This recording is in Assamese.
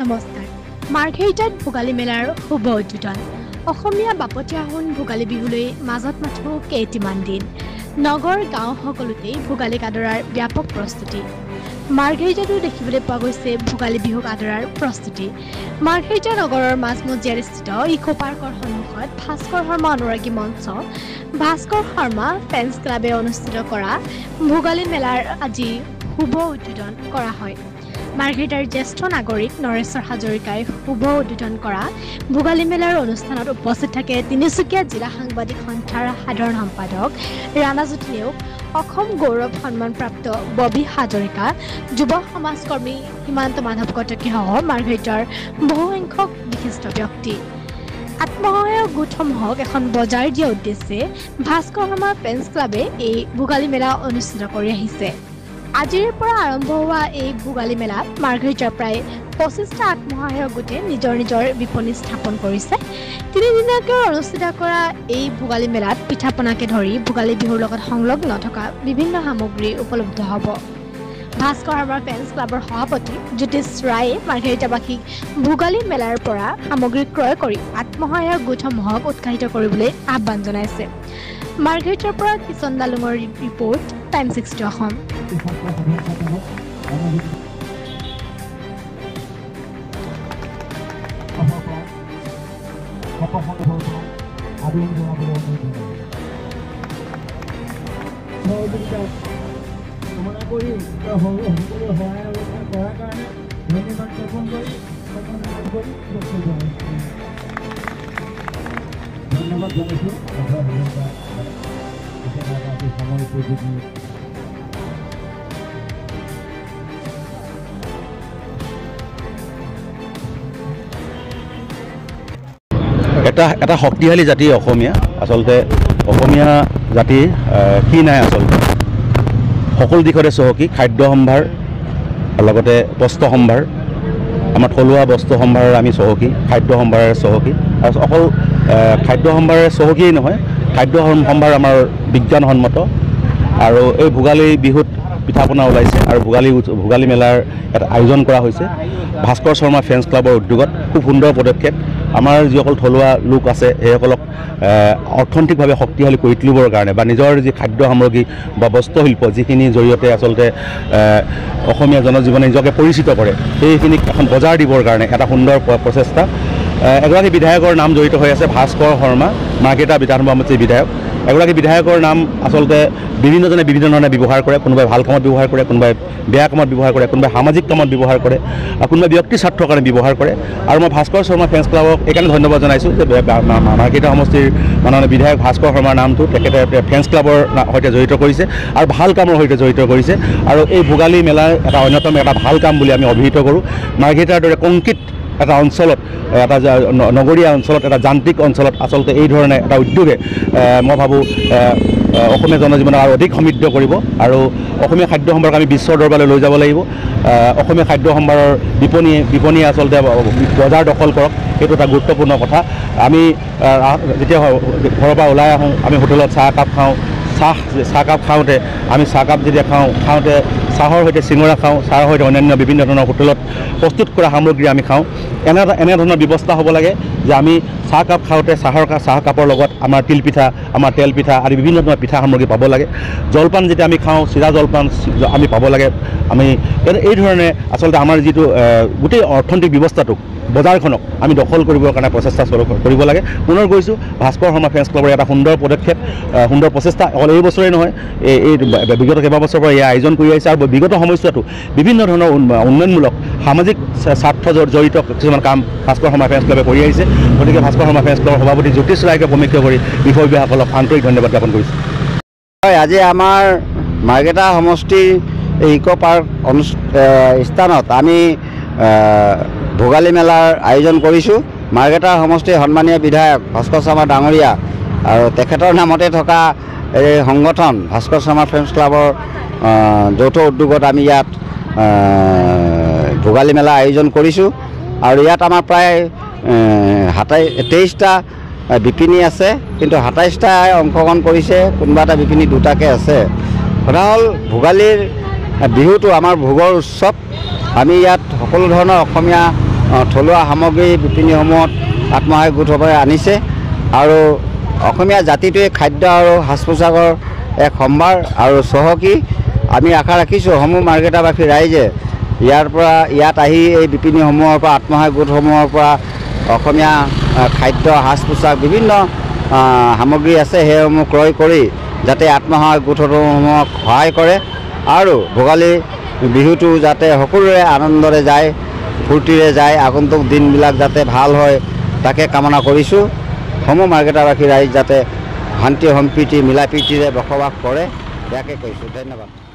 নমস্কাৰ। মাৰ্ঘেৰিটাত ভোগালী মেলাৰ শুভ উদ্বোধন। অসমীয়া বাপতীয়া আহোন ভোগালী বিহুলৈ মাজত মাথো কেইটিমান দিন। নগৰ গাঁও সকলোতেই ভোগালীক আদৰাৰ ব্যাপক প্ৰস্তুতি। মাৰ্ঘেৰিটাতো দেখিবলৈ পোৱা গৈছে ভোগালী বিহুক আদৰাৰ প্ৰস্তুতি। মাৰ্ঘেৰিটা নগৰৰ মাজমজিয়াত স্থিত ইকো পাৰ্কৰ সন্মুখত ভাস্কৰ শৰ্মা অনুৰাগী মঞ্চ, ভাস্কৰ শৰ্মা ফেন্স ক্লাবে অনুষ্ঠিত কৰা ভোগালী মেলাৰ আজি শুভ উদ্বোধন কৰা হয়। মাৰ্ঘেৰিটাৰ জ্যেষ্ঠ নাগৰিক নৰেশ্বৰ হাজৰিকাই শুভ উদ্বোধন কৰা ভোগালী মেলাৰ অনুষ্ঠানত উপস্থিত থাকে তিনিচুকীয়া জিলা সাংবাদিক সন্থাৰ সাধাৰণ সম্পাদক ৰাণাজ্যোতি নেওগ, অসম গৌৰৱ সন্মানপ্ৰাপ্ত ববি হাজৰিকা, যুৱ সমাজকৰ্মী হিমান্ত মাধৱ কটকীসহ মাৰ্ঘেৰিটাৰ বহুসংখ্যক বিশিষ্ট ব্যক্তি। আত্মসহায়ক গোটসমূহক এখন বজাৰ দিয়া উদ্দেশ্যে ভাস্কৰ শৰ্মা ফেন্স ক্লাবে এই ভোগালী মেলা অনুষ্ঠিত কৰি আহিছে। আজিৰ পৰা আৰম্ভ হোৱা এই ভোগালী মেলাত মাৰ্ঘেৰিটাৰ প্ৰায় 25টা আত্মসহায়ক গোটে নিজৰ নিজৰ বিপণী স্থাপন কৰিছে। তিনিদিনীয়াকৈ অনুষ্ঠিত কৰা এই ভোগালী মেলাত পিঠা পনাকে ধৰি ভোগালী বিহুৰ লগত সংলগ্ন থকা বিভিন্ন সামগ্ৰী উপলব্ধ হ'ব। ভাস্কৰ শৰ্মা ফেন্স ক্লাবৰ সভাপতি জ্যোতিষ ৰায়ে মাৰ্ঘেৰিটাবাসীক ভোগালী মেলাৰ পৰা সামগ্ৰী ক্ৰয় কৰি আত্মসহায়ক গোটসমূহক উৎসাহিত কৰিবলৈ আহ্বান জনাইছে। মাৰ্ঘেৰিটাৰ পৰা কিষণ দালুঙৰ ৰিপৰ্ট, টাইম 60 অসম। ধন্যবাদ জানাইছোঁ সময় উপযোগী এটা শক্তিশালী জাতি অসমীয়া। আচলতে অসমীয়া জাতি কি নাই, আচলতে সকলো দিশতে চহকী। খাদ্য সম্ভাৰ, লগতে বস্ত্ৰ সম্ভাৰ, আমাৰ থলুৱা বস্ত্ৰ সম্ভাৰৰ আমি চহকী, খাদ্য সম্ভাৰেৰে চহকী। আৰু অকল খাদ্য সম্ভাৰেৰে চহকীয়েই নহয়, খাদ্য সম্ভাৰ আমাৰ বিজ্ঞানসন্মত। আৰু এই ভোগালী বিহুত পিঠা পনা ওলাইছে আৰু ভোগালী মেলাৰ এটা আয়োজন কৰা হৈছে ভাস্কৰ শৰ্মা ফেন্স ক্লাবৰ উদ্যোগত। খুব সুন্দৰ পদক্ষেপ। আমাৰ যিসকল থলুৱা লোক আছে সেইসকলক অৰ্থনৈতিকভাৱে শক্তিশালী কৰি তুলিবৰ কাৰণে বা নিজৰ যি খাদ্য সামগ্ৰী বা বস্ত্ৰশিল্প যিখিনিৰ জৰিয়তে আচলতে অসমীয়া জনজীৱনে নিজকে পৰিচিত কৰে, সেইখিনিক এখন বজাৰ দিবৰ কাৰণে এটা সুন্দৰ প্ৰচেষ্টা। এগৰাকী বিধায়কৰ নাম জড়িত হৈ আছে, ভাস্কৰ শৰ্মা, মাৰ্ঘেৰিটা বিধানসভা সমষ্টিৰ বিধায়ক। এগৰাকী বিধায়কৰ নাম আচলতে বিভিন্নজনে বিভিন্ন ধৰণে ব্যৱহাৰ কৰে। কোনোবাই ভাল কামত ব্যৱহাৰ কৰে, কোনোবাই বেয়া কামত ব্যৱহাৰ কৰে, কোনোবাই সামাজিক কামত ব্যৱহাৰ কৰে, কোনোবাই ব্যক্তি স্বাৰ্থৰ কাৰণে ব্যৱহাৰ কৰে। আৰু মই ভাস্কৰ শৰ্মা ফেন্স ক্লাবক এইকাৰণে ধন্যবাদ জনাইছোঁ যে মাৰ্ঘেৰিটা সমষ্টিৰ মাননীয় বিধায়ক ভাস্কৰ শৰ্মাৰ নামটো তেখেতে ফেন্স ক্লাবৰ সৈতে জড়িত কৰিছে আৰু ভাল কামৰ সৈতে জড়িত কৰিছে। আৰু এই ভোগালী মেলাৰ এটা অন্যতম এটা ভাল কাম বুলি আমি অভিহিত কৰোঁ। মাৰ্ঘেৰিটাৰ দৰে কংক্ৰিট এটা অঞ্চলত, এটা নগৰীয়া অঞ্চলত, এটা যান্ত্ৰিক অঞ্চলত আচলতে এই ধৰণে এটা উদ্যোগে মই ভাবোঁ অসমীয়া জনজীৱনক আৰু অধিক সমৃদ্ধ কৰিব। আৰু অসমীয়া খাদ্য সম্ভাৰক আমি বিশ্বৰ দৰবাৰলৈ লৈ যাব লাগিব। অসমীয়া খাদ্য সম্ভাৰৰ বিপণীয়ে আচলতে বজাৰ দখল কৰক, সেইটো এটা গুৰুত্বপূৰ্ণ কথা। আমি যেতিয়া ঘৰৰ পৰা ওলাই আহোঁ, আমি হোটেলত চাহকাপ খাওঁ। চাহকাপ খাওঁতে আমি চাহকাপ যেতিয়া খাওঁতে চাহৰ সৈতে চিঙৰা খাওঁ, চাহৰ সৈতে অন্যান্য বিভিন্ন ধৰণৰ হোটেলত প্ৰস্তুত কৰা সামগ্ৰী আমি খাওঁ। এনে ধৰণৰ ব্যৱস্থা হ'ব লাগে যে আমি চাহকাপ খাওঁতে চাহকাপৰ লগত আমাৰ তিলপিঠা, আমাৰ তেল পিঠা আদি বিভিন্ন ধৰণৰ পিঠা সামগ্ৰী পাব লাগে। জলপান যেতিয়া আমি খাওঁ, চিৰা জলপান আমি পাব লাগে। আমি এই ধৰণে আচলতে আমাৰ যিটো গোটেই অৰ্থনৈতিক ব্যৱস্থাটোক, বজাৰখনক আমি দখল কৰিবৰ কাৰণে প্ৰচেষ্টা কৰিব লাগে। পুনৰ গৈছোঁ, ভাস্কৰ শৰ্মা ফেন্স ক্লাবৰ এটা সুন্দৰ পদক্ষেপ, সুন্দৰ প্ৰচেষ্টা। অকল এই বছৰেই নহয়, এই বিগত কেইবাবছৰৰ পৰা এই আয়োজন কৰি আহিছে। আৰু বিগত সময়ছোৱাতো বিভিন্ন ধৰণৰ উন্নয়নমূলক সামাজিক স্বাৰ্থ জড়িত কিছুমান কাম ভাস্কৰ শৰ্মা ফেন্স ক্লাবে কৰি আহিছে। গতিকে ভাস্কৰ শৰ্মা ফেন্স ক্লাবৰ সভাপতি জ্যোতিষ ৰায়কে প্ৰমুখ্য কৰি বিষয়ববীয়াসকলক আন্তৰিক ধন্যবাদ জ্ঞাপন কৰিছোঁ। হয়, আজি আমাৰ মাৰ্ঘেৰিটা সমষ্টিৰ ইকো পাৰ্ক স্থানত আমি ভোগালী মেলাৰ আয়োজন কৰিছোঁ। মাৰ্ঘেৰিটা সমষ্টিৰ সন্মানীয় বিধায়ক ভাস্কৰ শৰ্মা ডাঙৰীয়া আৰু তেখেতৰ নামতে থকা এই সংগঠন ভাস্কৰ শৰ্মা ফেন্স ক্লাবৰ যৌথ উদ্যোগত আমি ইয়াত ভোগালী মেলা আয়োজন কৰিছোঁ। আৰু ইয়াত আমাৰ প্ৰায় 23টা বিপিনী আছে, কিন্তু 27টাই অংশগ্ৰহণ কৰিছে, কোনোবা এটা বিপিনী দুটাকৈ আছে। কথা হ'ল ভোগালীৰ বিহুটো আমাৰ ভোগৰ উৎসৱ। আমি ইয়াত সকলো ধৰণৰ অসমীয়া থলুৱা সামগ্ৰী বিপণীসমূহত আত্মসহায়ক গোটসমূহে আনিছে আৰু অসমীয়া জাতিটোৱে খাদ্য আৰু সাজ পোছাকৰ এক সম্ভাৰ আৰু চহকী। আমি আশা ৰাখিছোঁ সমূহ মাৰ্ঘেটাবাসী ৰাইজে ইয়াত আহি এই বিপণীসমূহৰ পৰা আত্মসহায়ক গোটসমূহৰ পৰা অসমীয়া খাদ্য সাজ পোছাক বিভিন্ন সামগ্ৰী আছে সেইসমূহ ক্ৰয় কৰি যাতে আত্মসহায়ক গোটসমূহক সহায় কৰে আৰু ভোগালী বিহুটো যাতে সকলোৰে আনন্দৰে যায়, ফূৰ্তিৰে যায়, আগন্তুক দিনবিলাক যাতে ভাল হয় তাকে কামনা কৰিছোঁ। সমূহ মাৰ্ঘেটাবাসী ৰাইজ যাতে শান্তি সম্প্ৰীতি মিলা প্ৰীতিৰে বসবাস কৰে ইয়াকে কৈছোঁ। ধন্যবাদ।